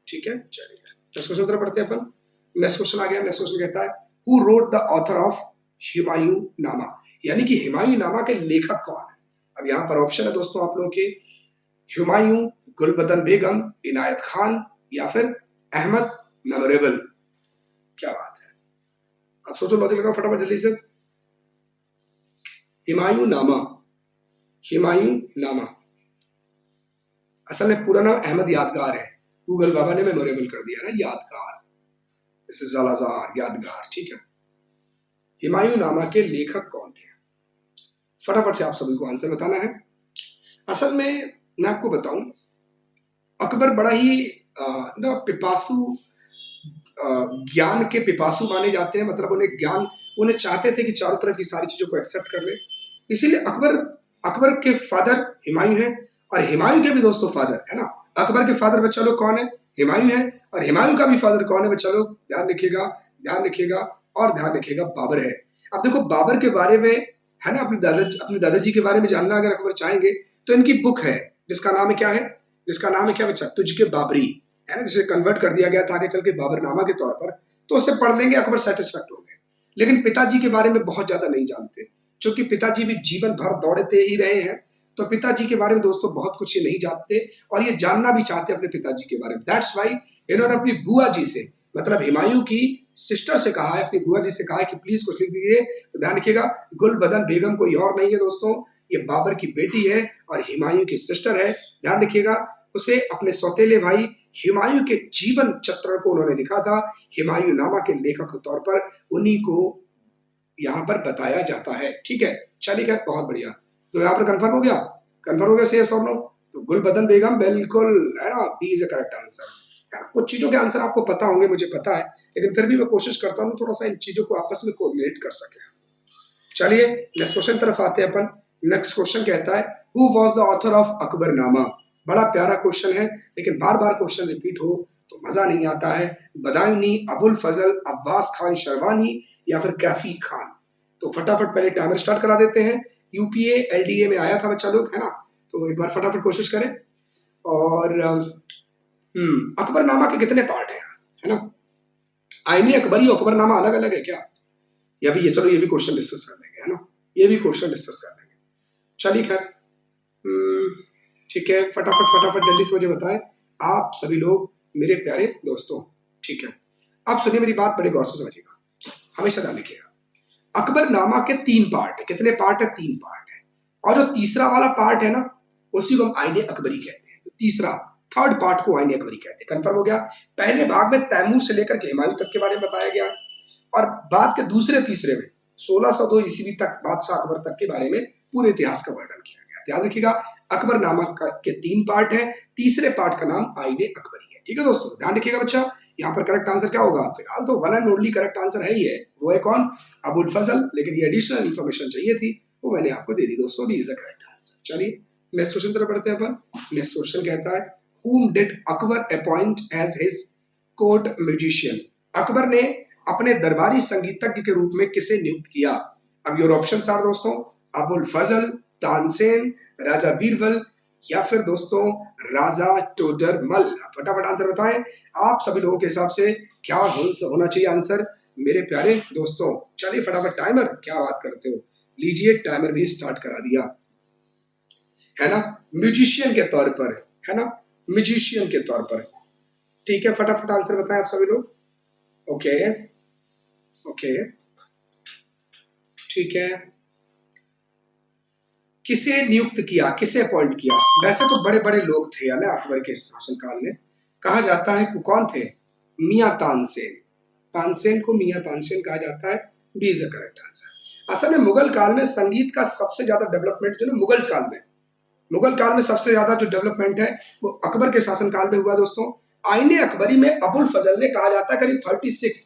ठीक है, चलिए नेक्स्ट क्वेश्चन तरफ पढ़ते हैं अपन। नेक्स्ट क्वेश्चन आ गया। नेक्स्ट क्वेश्चन कहता है, who wrote the author of Humayun नामा, यानी कि हुमायूं नामा के लेखक कौन है? अब यहाँ पर ऑप्शन है दोस्तों आप लोगों के, हुमायूं, गुलबदन बेगम, इनायत खान या फिर अहमद मेमोरेबल। क्या बात है, अब सोचो, लॉजिक लगाओ फटाफट जल्दी से। हुमायूं नामा, हुमायूं नामा, असल में पूरा नाम अहमद यादगार है, गूगल बाबा ने मेमोरेबल कर दिया ना, यादगार, जैसे जालाजार, यादगार। ठीक है, हुमायूं नामा के लेखक कौन थे? फटाफट से आप सभी को आंसर बताना है। असल में मैं आपको बताऊं, अकबर बड़ा ही ना पिपासु ज्ञान के पिपासु माने जाते हैं, मतलब उन्हें चाहते थे कि चारों तरफ की सारी चीजों को एक्सेप्ट कर ले। इसीलिए अकबर के फादर हुमायूं हैं, और हुमायूं के भी दोस्तों फादर है ना। अकबर के फादर बच्चा लोग कौन है? हुमायूं है। और हुमायूं का भी फादर कौन है बच्चा लोग? ध्यान रखिएगा, ध्यान रखिएगा और ध्यान रखिएगा, बाबर है। अब देखो बाबर के बारे में है ना, अपने दादाजी के बारे में जानना अगर अकबर चाहेंगे तो इनकी बुक है, जिसका नाम है क्या है? जिसका नाम है क्या बच्चा? तुझके बाबरी, है ना, जिसे कन्वर्ट कर दिया गया था आगे चल के बाबरनामा के तौर पर। तो उसे पढ़ लेंगे, अकबर सेटिस्फैक्ट होंगे। लेकिन पिताजी के बारे में बहुत ज्यादा नहीं जानते, क्योंकि पिताजी भी जीवन भर दौड़ते ही रहे हैं। तो पिताजी के बारे में दोस्तों बहुत कुछ ये नहीं जानते, और ये जानना भी चाहते अपने पिताजी के बारे में। दैट्स वाई इन्होंने अपनी बुआ जी से, मतलब हुमायूं की सिस्टर से कहा है, अपनी बुआ जी से कहा है कि प्लीज कुछ लिख दीजिए। तो ध्यान रखिएगा, गुलबदन बेगम कोई और नहीं है दोस्तों, ये बाबर की बेटी है और हुमायूं की सिस्टर है। ध्यान रखिएगा, उसे अपने सौतेले भाई हुमायूं के जीवन चित्रण को उन्होंने लिखा था। हुमायूं नामा के लेखक के तौर पर उन्हीं को यहाँ पर बताया जाता है। ठीक है, चलिए खैर, बहुत बढ़िया। तो यहाँ पर कंफर्म हो गया, कंफर्म हो गया से यस और नो? तो गुलबदन बेगम बिल्कुल है ना, B is a correct answer. कुछ चीजों के आंसर आपको पता होंगे, मुझे पता है, लेकिन फिर भी मैं कोशिश करता हूँ थोड़ा सा इन चीजों को आपस में कोरिलेट कर सके। चलिए नेक्स्ट क्वेश्चन तरफ आते हैं अपन। नेक्स्ट क्वेश्चन कहता है, who was the author of Akbarnama? बड़ा प्यारा क्वेश्चन है, लेकिन बार बार क्वेश्चन रिपीट हो तो मजा नहीं आता है। बदायूनी, अबुल फजल, अब्बास खान शरवानी या फिर कैफी खान? तो फटाफट पहले टाइमर स्टार्ट करा देते हैं। यूपीए एलडीए में आया था बच्चा लोग, है ना, तो एक बार फटाफट कोशिश करें। और अकबरनामा के कितने पार्ट हैं, है ना? आईनी अकबरी और अकबरनामा अलग अलग है क्या? या भी ये, चलो ये भी क्वेश्चन डिस्कस कर लेंगे, है ना, ये भी क्वेश्चन डिस्कस कर लेंगे। चलिए खैर, ठीक है, फटाफट फटाफट जल्दी से मुझे बताएं आप सभी लोग, मेरे प्यारे दोस्तों। ठीक है, अब सुनिए मेरी बात, बड़े गौर से समझिएगा, हमेशा ध्यान रखिएगा। अकबरनामा के 3 पार्ट है। कितने पार्ट है? 3 पार्ट है। और जो तीसरा वाला पार्ट है ना, उसी को हम आईने अकबरी कहते हैं। तीसरा, थर्ड पार्ट को आईने अकबरी कहते हैं। कंफर्म हो गया? पहले भाग में तैमूर से लेकर के हुमायूं तक के बारे में बताया गया, और बाद के दूसरे तीसरे में 1602 ईस्वी तक बादशाह अकबर तक के बारे में पूरे इतिहास का वर्णन किया गया। याद रखिएगा, अकबरनामा के 3 पार्ट है, तीसरे पार्ट का नाम आईने अकबरी है। ठीक है दोस्तों, ध्यान रखिएगा बच्चा। यहाँ पर करेक्ट आंसर क्या होगा? फिलहाल तो one and only correct answer है ही है, वो है कौन? अबुल फजल। लेकिन ये एडिशनल इंफॉर्मेशन चाहिए थी, वो मैंने आपको दे दी दोस्तों, इज द करेक्ट आंसर। चलिए नेक्स्ट क्वेश्चन तरफ बढ़ते हैं अपन। नेक्स्ट क्वेश्चन कहता है, whom did Akbar appoint as his court musician? Akbar ने अपने दरबारी संगीतज्ञ के रूप में किसे नियुक्त किया? अब योर ऑप्शंस आर दोस्तों, अबुल फजल, तानसेन, राजा बीरबल या फिर दोस्तों राजा टोडरमल। फटाफट आंसर बताएं आप सभी लोगों के हिसाब से, क्या होना चाहिए आंसर मेरे प्यारे दोस्तों? चलिए फटाफट, टाइमर, क्या बात करते हो, लीजिए टाइमर भी स्टार्ट करा दिया, है ना, म्यूजिशियन के तौर पर, है ना, म्यूजिशियन के तौर पर। ठीक है, फटाफट आंसर बताएं आप सभी लोग। ओके ओके, ठीक है, किसे नियुक्त किया, किसे अपॉइंट किया? वैसे तो बड़े बड़े लोग थे ना अकबर के शासनकाल में, कहा जाता है कि कौन थे? मियां तानसेन। तानसेन को मियां तानसेन कहा जाता है, B is the correct answer. असल में मुगल काल में संगीत का सबसे ज्यादा डेवलपमेंट जो ना मुगल काल में सबसे ज्यादा जो डेवलपमेंट है वो अकबर के शासनकाल में हुआ दोस्तों। आईने अकबरी में अबुल फजल ने, कहा जाता है, करीब 36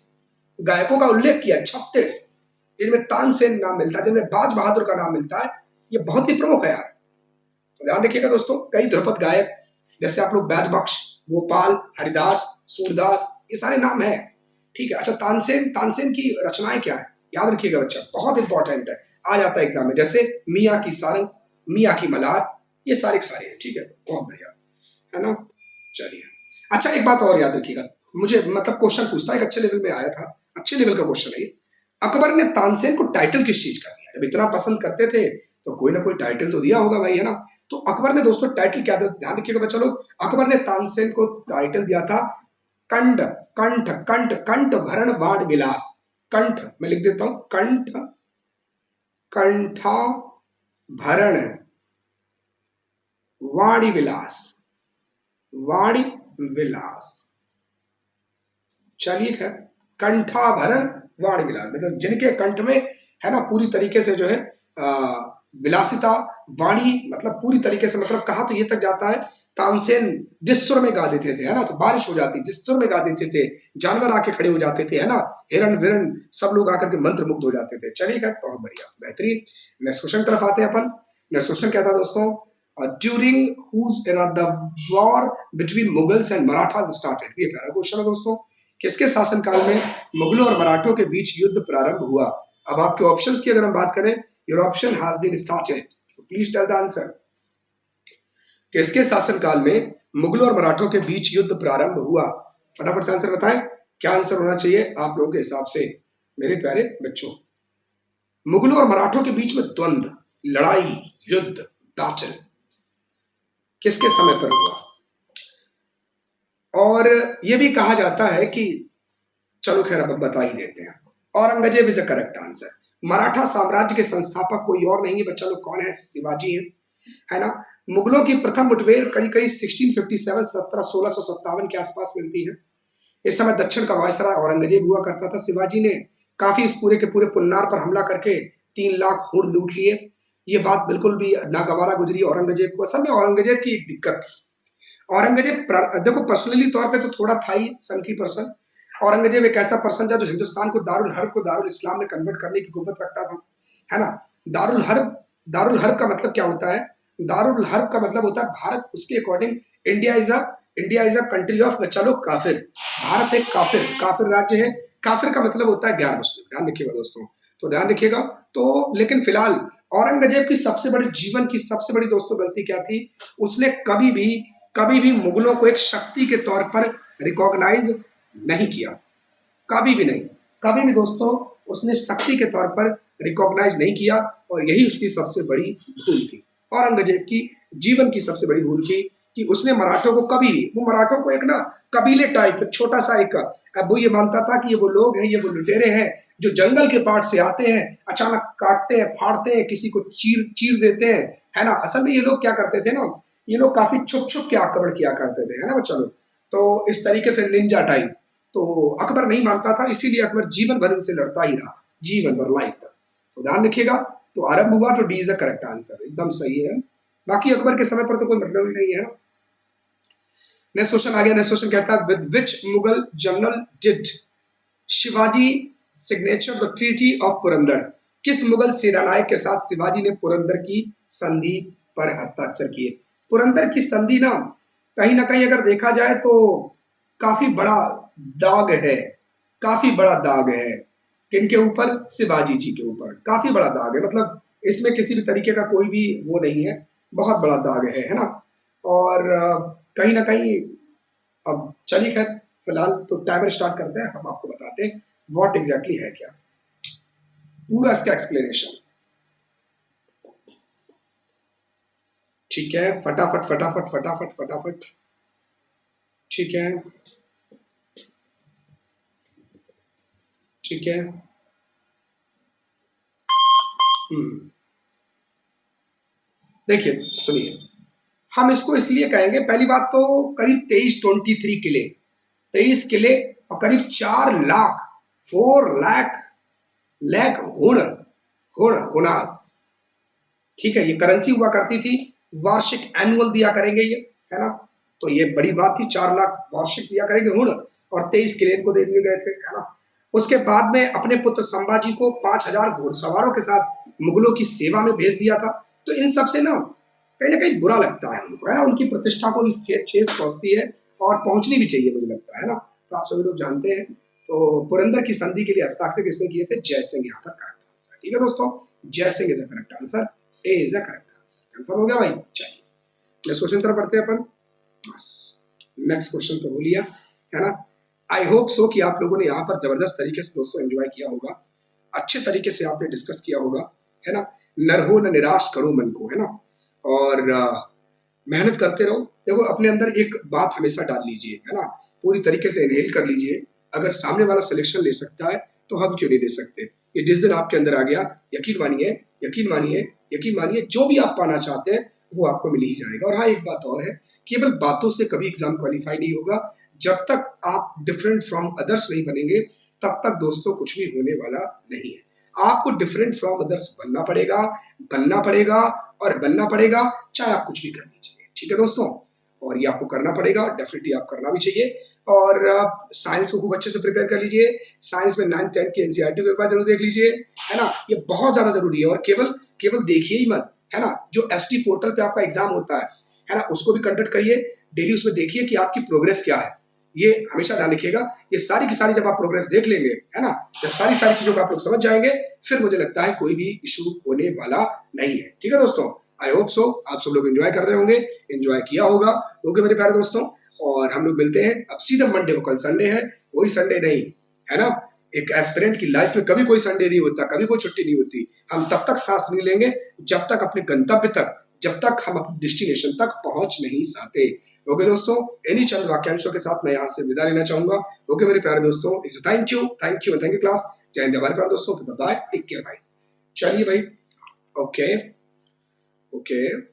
गायकों का उल्लेख किया, 36, जिनमें तानसेन नाम मिलता है, जिनमें बाज बहादुर का नाम मिलता है। ये बहुत ही प्रमुख है यार, तो ध्यान रखिएगा दोस्तों। कई ध्रुपद गायक, जैसे आप लोग बैज बख्श, गोपाल, हरिदास, सूरदास, ये सारे नाम है। ठीक है, अच्छा, तानसेन, तानसेन की रचनाएं क्या है? याद रखिएगा बच्चा, बहुत इंपॉर्टेंट है, आ जाता है एग्जाम में। जैसे मियाँ की सारंग, मियाँ की मलार, ये सारे सारे हैं। ठीक है, बहुत बढ़िया, है ना। चलिए, अच्छा एक बात और याद रखिएगा, मुझे मतलब क्वेश्चन पूछता है, एक अच्छे लेवल में आया था, अच्छे लेवल का क्वेश्चन है ये। अकबर ने तानसेन को टाइटल किस चीज का दिया? जब इतना पसंद करते थे तो कोई ना कोई टाइटल तो दिया होगा भाई, है ना। तो अकबर ने दोस्तों टाइटल क्या दिया? ध्यान रखिएगा बच्चा लोग, अकबर ने तानसेन को टाइटल दिया था कंठ, कंठ कंठ कंठ भरण बाण विलास। कंठ, मैं लिख देता हूं, कंठ, कंठा भरण वाणी विलास, वाणी विलास। चलिए खैर, कंठाभरण वाणी विलास, मतलब जिनके कंठ में, है ना, पूरी तरीके से जो है विलासिता, वाणी मतलब पूरी तरीके से, मतलब कहा तो ये तक जाता है तानसेन जिस सुर में गा देते थे, है ना, तो बारिश हो जाती, जिस सुर में गा देते थे जानवर आके खड़े हो जाते थे, है ना, हिरण विरण सब लोग आकर के मंत्र मुग्ध हो जाते थे। चलिए, बहुत बढ़िया, बेहतरीन। नेक्स्ट क्वेश्चन तरफ आते हैं अपन। नेक्स्ट क्वेश्चन क्या था दोस्तों? During whose era the war between Mughals and Marathas started. ये पहला क्वेश्चन है दोस्तों। किसके शासनकाल में मुगलों और मराठों के बीच युद्ध प्रारंभ हुआ? अब आपके ऑप्शंस की अगर हम बात करें, your option has been started, so please tell the answer. किसके शासनकाल में मुगलों और मराठों के बीच युद्ध प्रारंभ हुआ? फटाफट से आंसर बताएं। क्या आंसर होना चाहिए आप लोगों के हिसाब से मेरे प्यारे बच्चों? मुगलों और मराठों के बीच में द्वंद्व, लड़ाई, युद्ध, बैटल किसके समय पर हुआ? और यह भी कहा जाता है कि, चलो खैर अब बता ही देते हैं, Aurangzeb is a correct answer. Maratha साम्राज्य के संस्थापक कोई और नहीं है बच्चा लोग, कौन है? शिवाजी है ना। मुगलों की प्रथम मुठभेड़ करीब करीब 1657 1657 के आसपास मिलती है। इस समय दक्षिण का वायसराय औरंगजेब हुआ करता था। शिवाजी ने काफी इस पूरे के पूरे पुन्नार पर हमला करके 3 लाख हुर लूट लिए। ये बात बिल्कुल भी नागवारा गुजरी औरंगजेब को। असल में औरंगजेब की एक दिक्कत थी। औरंगजेब देखो पर्सनली तौर पे तो थोड़ा था ही संकी पर्सन। औरंगजेब एक ऐसा पर्सन था जो हिंदुस्तान को दारुल हर्ब को दारुल इस्लाम में कन्वर्ट करने की कुव्वत रखता था, है ना। दारुल हर्ब का मतलब क्या होता है? दारुल हर्ब का मतलब होता है भारत, उसके according India is a country of बच्चा लोग काफिर। भारत एक काफिर काफिर राज्य है। काफिर का मतलब होता है गैर मुस्लिम, ध्यान रखिएगा दोस्तों, तो ध्यान रखिएगा। तो लेकिन फिलहाल औरंगजेब की सबसे बड़ी जीवन की सबसे बड़ी दोस्तों गलती क्या थी? उसने कभी भी मुगलों को एक शक्ति के तौर पर रिकॉग्नाइज नहीं किया, कभी भी नहीं। कभी भी दोस्तों उसने शक्ति के तौर पर रिकॉग्नाइज नहीं किया, और यही उसकी सबसे बड़ी भूल थी। औरंगजेब की जीवन की सबसे बड़ी भूल थी कि उसने मराठों को कभी भी, वो मराठों को एक ना कबीले टाइप छोटा सा एक, अब वो ये मानता था कि ये वो लोग हैं, ये वो लुटेरे हैं जो जंगल के पार्ट से आते हैं, अचानक काटते हैं, फाड़ते हैं, किसी को चीर चीर देते हैं, है ना। असल में ये लोग क्या करते थे ना, ये लोग काफी छुप छुप के आक्रमण किया करते थे, है ना बच्चा लोग। तो इस तरीके से निंजा टाइप। तो अकबर नहीं मानता था, इसीलिए अकबर जीवन भर इनसे लड़ता ही रहा, जीवन भर, लाइफ तक। तो ध्यान रखिएगा। तो आरंभ हुआ, तो D is a correct answer, एकदम सही है। बाकी अकबर के समय पर तो कोई मतलब ही नहीं है। नेक्स्ट क्वेश्चन आ गया। नेक्स्ट क्वेश्चन कहता है, with which Mughal general did Shivaji signature the treaty of Purandar? किस मुगल सेनानायक के साथ शिवाजी ने पुरंदर की संधि पर हस्ताक्षर किए? पुरंदर की संधि ना कहीं अगर देखा जाए तो काफी बड़ा दाग है, काफी बड़ा दाग है। किनके ऊपर? शिवाजी जी के ऊपर काफी बड़ा दाग है। मतलब इसमें किसी भी तरीके का कोई भी वो नहीं है, बहुत बड़ा दाग है ना। और कहीं ना कहीं, अब चलिए खैर फिलहाल तो टाइमर स्टार्ट करते हैं, हम आपको बताते हैं व्हाट एग्जैक्टली है क्या, पूरा इसका एक्सप्लेनेशन। ठीक है, फटाफट फटाफट फटाफट फटाफट। ठीक है, ठीक है। देखिए सुनिए, हम इसको इसलिए कहेंगे, पहली बात तो करीब 23 किले, 23 किले, और करीब 4 लाख, 4 लाख हुण, हुनास। ठीक है, ये करेंसी हुआ करती थी, वार्षिक एनुअल दिया करेंगे ये, है ना। तो ये बड़ी बात थी, 4 लाख वार्षिक दिया करेंगे हुण, और 23 किले इनको दे दिए गए थे, है ना। उसके बाद में अपने पुत्र संभाजी को 5,000 घुड़सवारों के साथ मुगलों की सेवा में भेज दिया था। तो इन सबसे ना कहीं बुरा लगता है उनको, है ना। उनकी प्रतिष्ठा को भी ठेस पहुंचती है, और पहुंचनी भी चाहिए मुझे लगता है ना। तो आप सभी लोग जानते हैं। तो पुरंदर की संधि के लिए हस्ताक्षर किसने किए थे? जय सिंह, यहाँ पर करेक्ट आंसर। ठीक है दोस्तों, जय Singh is a correct answer, A is a correct answer. Confirm हो गया भाई? चलिए नेक्स्ट क्वेश्चन तरफ बढ़ते हैं अपन। बस नेक्स्ट क्वेश्चन तो हो लिया, है ना। आई होप सो कि आप लोगों ने यहाँ पर जबरदस्त तरीके से दोस्तों एंजॉय किया होगा, अच्छे तरीके से आपने डिस्कस किया होगा, है ना। नर हो न निराश करो मन को, है ना। और मेहनत करते रहो। देखो अपने अंदर एक बात हमेशा डाल लीजिए, है ना, पूरी तरीके से इनहेल कर लीजिए। अगर सामने वाला सिलेक्शन ले सकता है तो हम क्यों नहीं ले सकते? ये जिस दिन आपके अंदर आ गया, यकीन मानिए, यकीन मानिए, यकीन मानिए, जो भी आप पाना चाहते हैं वो आपको मिल ही जाएगा। और हाँ, एक बात और है, केवल बातों से कभी एग्जाम क्वालिफाई नहीं होगा। जब तक आप डिफरेंट फ्रॉम अदर्स नहीं बनेंगे, तब तक दोस्तों कुछ भी होने वाला नहीं है। आपको डिफरेंट फ्रॉम अदर्स बनना पड़ेगा, बनना पड़ेगा, और बनना पड़ेगा चाहे आप कुछ भी कर लीजिए। ठीक है दोस्तों, और ये आपको करना पड़ेगा, डेफिनेटली आप करना भी चाहिए। और साइंस को खूब अच्छे से प्रिपेयर कर लीजिए। साइंस में 9th-10th की एनसीईआरटी को एक बार जरूर देख लीजिए, है ना? ये बहुत ज़्यादा ज़रूरी है। और केवल केवल देखिए ही मत, है ना? जो एसटी पोर्टल पे आपका एग्ज़ाम होता है ना? उसको भी कंडक्ट करिए, डेली उसमें देखिए कि आपकी प्रोग्रेस क्या है। ये हमेशा ध्यान रखिएगा। ये सारी की सारी जब आप प्रोग्रेस देख लेंगे, है ना? जब सारी चीज़ों को आप लोग समझ जाएँगे, फिर मुझे लगता है कोई भी इश्यू होने वाला नहीं है। ठीक है दोस्तों? आई होप सो आप सब लोग एन्जॉय कर रहे होंगे, एन्जॉय किया होगा। ओके मेरे प्यारे दोस्तों, और हम लोग मिलते हैं अब सीधे मंडे को। कल संडे है, कोई संडे नहीं, है ना? एक एस्पिरेंट की लाइफ में कभी कोई संडे नहीं होता, कभी कोई छुट्टी नहीं होती। हम तब तक सांस नहीं लेंगे जब तक अपने गंतव्य तक, जब तक हम अपने डेस्टिनेशन तक पहुंच नहीं पाते। ओके दोस्तों, इन्हीं चंद वाक्यांशों के साथ मैं यहाँ से विदा लेना चाहूंगा। ओके मेरे प्यारे दोस्तों, इट्स थैंक यू क्लास। जय हिंद हमारे प्यारे दोस्तों, बाय, टेक केयर भाई। चलिए भाई, ओके ओके।